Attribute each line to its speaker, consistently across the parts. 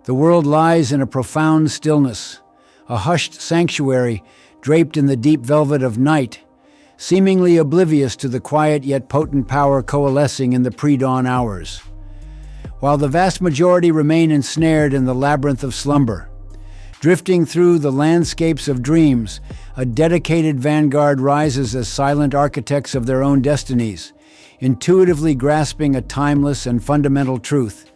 Speaker 1: The world lies in a profound stillness, a hushed sanctuary draped in the deep velvet of night, seemingly oblivious to the quiet yet potent power coalescing in the pre-dawn hours. While the vast majority remain ensnared in the labyrinth of slumber, drifting through the landscapes of dreams, a dedicated vanguard rises as silent architects of their own destinies, intuitively grasping a timeless and fundamental truth.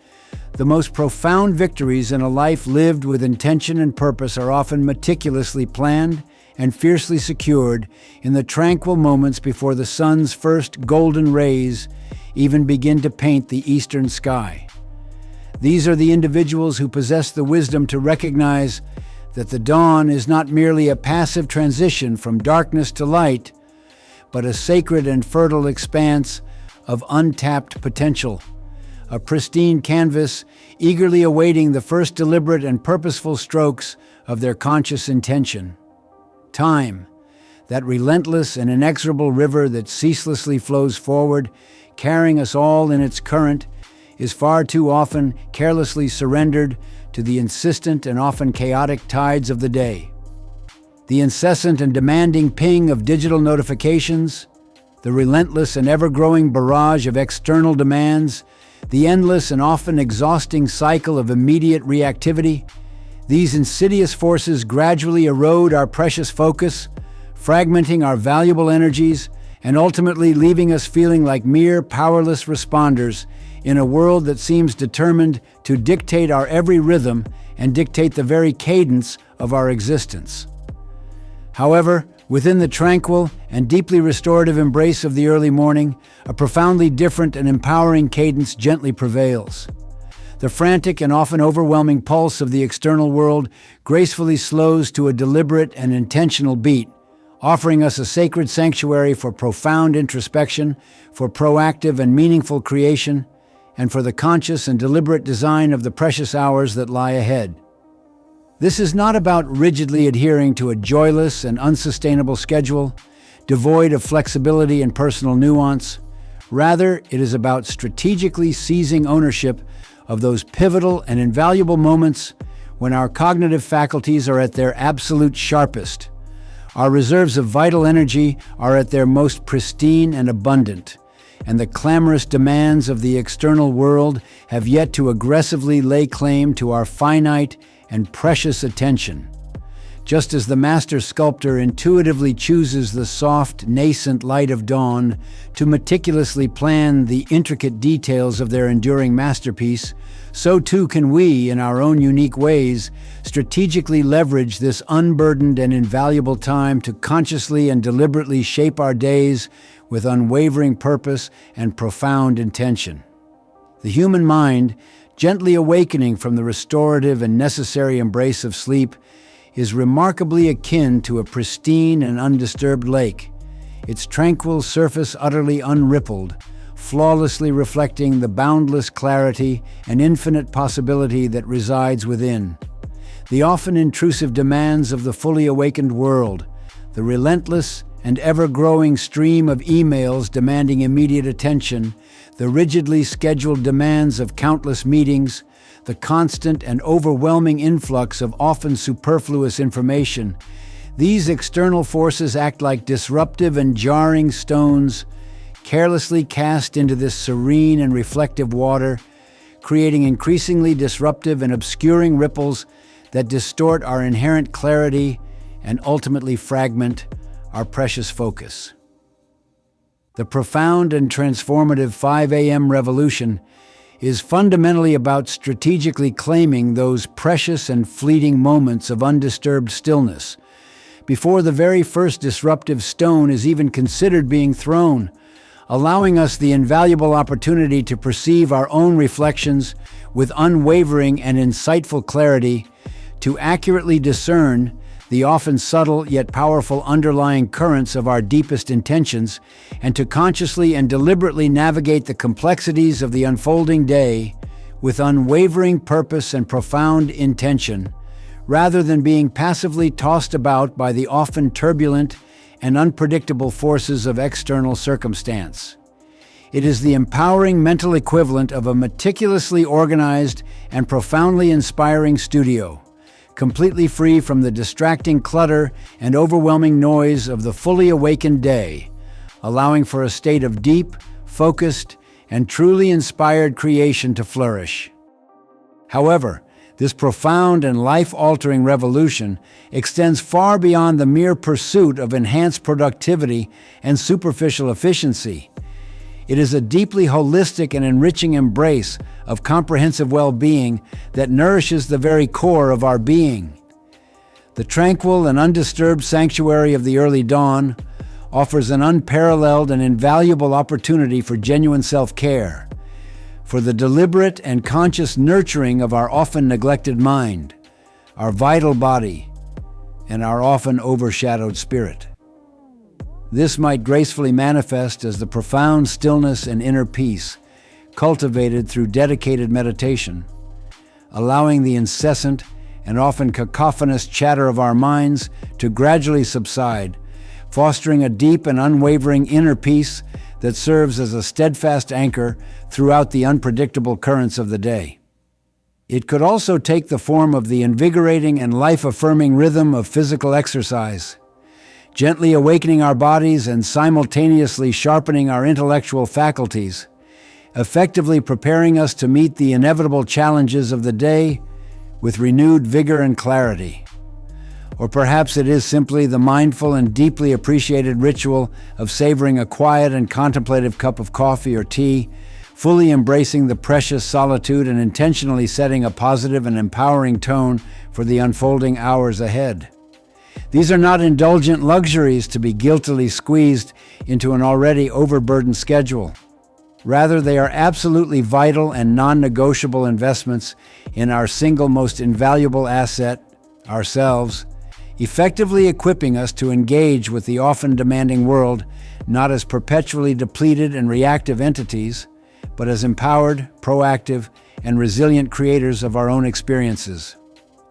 Speaker 1: The most profound victories in a life lived with intention and purpose are often meticulously planned and fiercely secured in the tranquil moments before the sun's first golden rays even begin to paint the eastern sky. These are the individuals who possess the wisdom to recognize that the dawn is not merely a passive transition from darkness to light, but a sacred and fertile expanse of untapped potential, a pristine canvas eagerly awaiting the first deliberate and purposeful strokes of their conscious intention. Time, that relentless and inexorable river that ceaselessly flows forward, carrying us all in its current, is far too often carelessly surrendered to the insistent and often chaotic tides of the day. The incessant and demanding ping of digital notifications, the relentless and ever-growing barrage of external demands, the endless and often exhausting cycle of immediate reactivity, these insidious forces gradually erode our precious focus, fragmenting our valuable energies, and ultimately leaving us feeling like mere powerless responders in a world that seems determined to dictate our every rhythm and dictate the very cadence of our existence. However, within the tranquil and deeply restorative embrace of the early morning, a profoundly different and empowering cadence gently prevails. The frantic and often overwhelming pulse of the external world gracefully slows to a deliberate and intentional beat, offering us a sacred sanctuary for profound introspection, for proactive and meaningful creation, and for the conscious and deliberate design of the precious hours that lie ahead. This is not about rigidly adhering to a joyless and unsustainable schedule, devoid of flexibility and personal nuance. Rather, it is about strategically seizing ownership of those pivotal and invaluable moments when our cognitive faculties are at their absolute sharpest. Our reserves of vital energy are at their most pristine and abundant, and the clamorous demands of the external world have yet to aggressively lay claim to our finite and precious attention. Just as the master sculptor intuitively chooses the soft, nascent light of dawn to meticulously plan the intricate details of their enduring masterpiece, so too can we, in our own unique ways, strategically leverage this unburdened and invaluable time to consciously and deliberately shape our days with unwavering purpose and profound intention. The human mind, gently awakening from the restorative and necessary embrace of sleep, is remarkably akin to a pristine and undisturbed lake, its tranquil surface utterly unrippled, flawlessly reflecting the boundless clarity and infinite possibility that resides within. The often intrusive demands of the fully awakened world, the relentless and ever-growing stream of emails demanding immediate attention, the rigidly scheduled demands of countless meetings, the constant and overwhelming influx of often superfluous information. These external forces act like disruptive and jarring stones, carelessly cast into this serene and reflective water, creating increasingly disruptive and obscuring ripples that distort our inherent clarity and ultimately fragment our precious focus. The profound and transformative 5 a.m. revolution is fundamentally about strategically claiming those precious and fleeting moments of undisturbed stillness before the very first disruptive stone is even considered being thrown, allowing us the invaluable opportunity to perceive our own reflections with unwavering and insightful clarity, to accurately discern the often subtle yet powerful underlying currents of our deepest intentions, and to consciously and deliberately navigate the complexities of the unfolding day with unwavering purpose and profound intention, rather than being passively tossed about by the often turbulent and unpredictable forces of external circumstance. It is the empowering mental equivalent of a meticulously organized and profoundly inspiring studio, completely free from the distracting clutter and overwhelming noise of the fully awakened day, allowing for a state of deep, focused, and truly inspired creation to flourish. However, this profound and life-altering revolution extends far beyond the mere pursuit of enhanced productivity and superficial efficiency. It is a deeply holistic and enriching embrace of comprehensive well-being that nourishes the very core of our being. The tranquil and undisturbed sanctuary of the early dawn offers an unparalleled and invaluable opportunity for genuine self-care, for the deliberate and conscious nurturing of our often neglected mind, our vital body, and our often overshadowed spirit. This might gracefully manifest as the profound stillness and inner peace cultivated through dedicated meditation, allowing the incessant and often cacophonous chatter of our minds to gradually subside, fostering a deep and unwavering inner peace that serves as a steadfast anchor throughout the unpredictable currents of the day. It could also take the form of the invigorating and life-affirming rhythm of physical exercise, gently awakening our bodies and simultaneously sharpening our intellectual faculties, effectively preparing us to meet the inevitable challenges of the day with renewed vigor and clarity. Or perhaps it is simply the mindful and deeply appreciated ritual of savoring a quiet and contemplative cup of coffee or tea, fully embracing the precious solitude and intentionally setting a positive and empowering tone for the unfolding hours ahead. These are not indulgent luxuries to be guiltily squeezed into an already overburdened schedule. Rather, they are absolutely vital and non-negotiable investments in our single most invaluable asset, ourselves, effectively equipping us to engage with the often demanding world not as perpetually depleted and reactive entities, but as empowered, proactive, and resilient creators of our own experiences.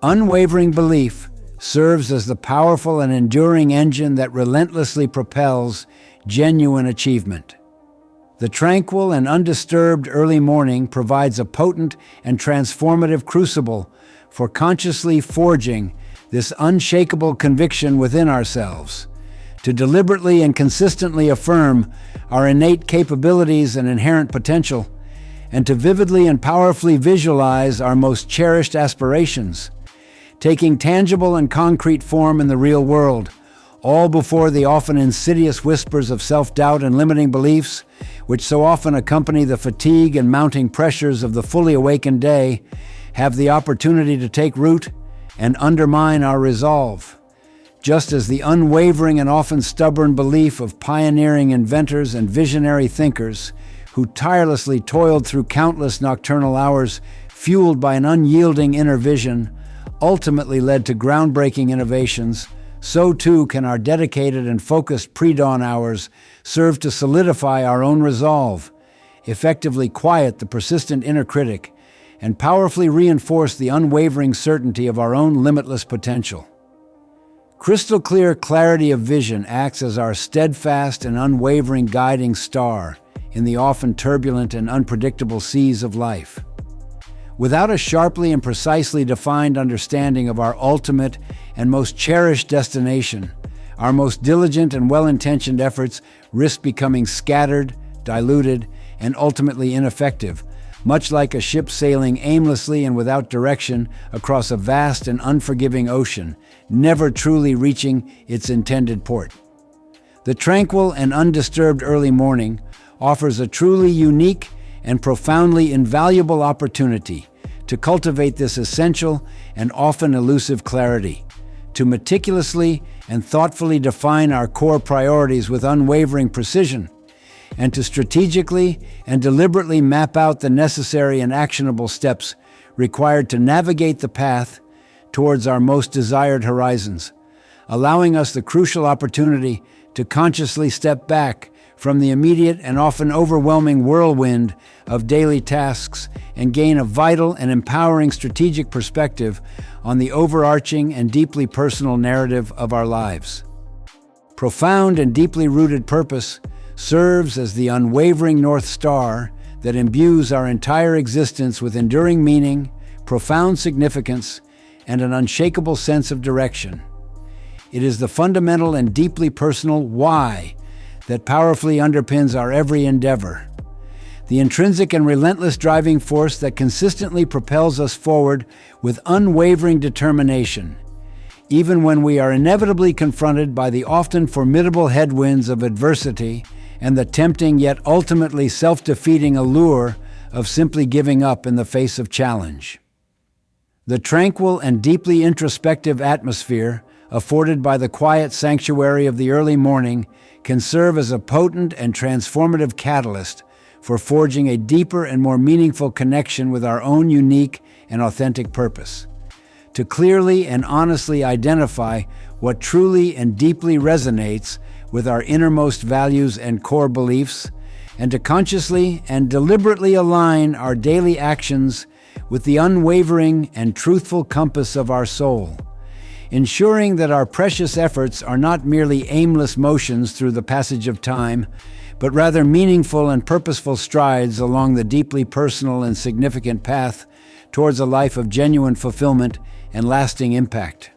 Speaker 1: Unwavering belief serves as the powerful and enduring engine that relentlessly propels genuine achievement. The tranquil and undisturbed early morning provides a potent and transformative crucible for consciously forging this unshakable conviction within ourselves, to deliberately and consistently affirm our innate capabilities and inherent potential, and to vividly and powerfully visualize our most cherished aspirations, taking tangible and concrete form in the real world, all before the often insidious whispers of self-doubt and limiting beliefs, which so often accompany the fatigue and mounting pressures of the fully awakened day, have the opportunity to take root and undermine our resolve. Just as the unwavering and often stubborn belief of pioneering inventors and visionary thinkers who tirelessly toiled through countless nocturnal hours, fueled by an unyielding inner vision, ultimately led to groundbreaking innovations, so too can our dedicated and focused pre-dawn hours serve to solidify our own resolve, effectively quiet the persistent inner critic, and powerfully reinforce the unwavering certainty of our own limitless potential. Crystal clear clarity of vision acts as our steadfast and unwavering guiding star in the often turbulent and unpredictable seas of life. Without a sharply and precisely defined understanding of our ultimate and most cherished destination, our most diligent and well-intentioned efforts risk becoming scattered, diluted, and ultimately ineffective, much like a ship sailing aimlessly and without direction across a vast and unforgiving ocean, never truly reaching its intended port. The tranquil and undisturbed early morning offers a truly unique and profoundly invaluable opportunity to cultivate this essential and often elusive clarity, to meticulously and thoughtfully define our core priorities with unwavering precision, and to strategically and deliberately map out the necessary and actionable steps required to navigate the path towards our most desired horizons, allowing us the crucial opportunity to consciously step back from the immediate and often overwhelming whirlwind of daily tasks and gain a vital and empowering strategic perspective on the overarching and deeply personal narrative of our lives. Profound and deeply rooted purpose serves as the unwavering North Star that imbues our entire existence with enduring meaning, profound significance, and an unshakable sense of direction. It is the fundamental and deeply personal why that powerfully underpins our every endeavor. The intrinsic and relentless driving force that consistently propels us forward with unwavering determination, even when we are inevitably confronted by the often formidable headwinds of adversity and the tempting yet ultimately self-defeating allure of simply giving up in the face of challenge. The tranquil and deeply introspective atmosphere afforded by the quiet sanctuary of the early morning can serve as a potent and transformative catalyst for forging a deeper and more meaningful connection with our own unique and authentic purpose. To clearly and honestly identify what truly and deeply resonates with our innermost values and core beliefs, and to consciously and deliberately align our daily actions with the unwavering and truthful compass of our soul, ensuring that our precious efforts are not merely aimless motions through the passage of time, but rather meaningful and purposeful strides along the deeply personal and significant path towards a life of genuine fulfillment and lasting impact.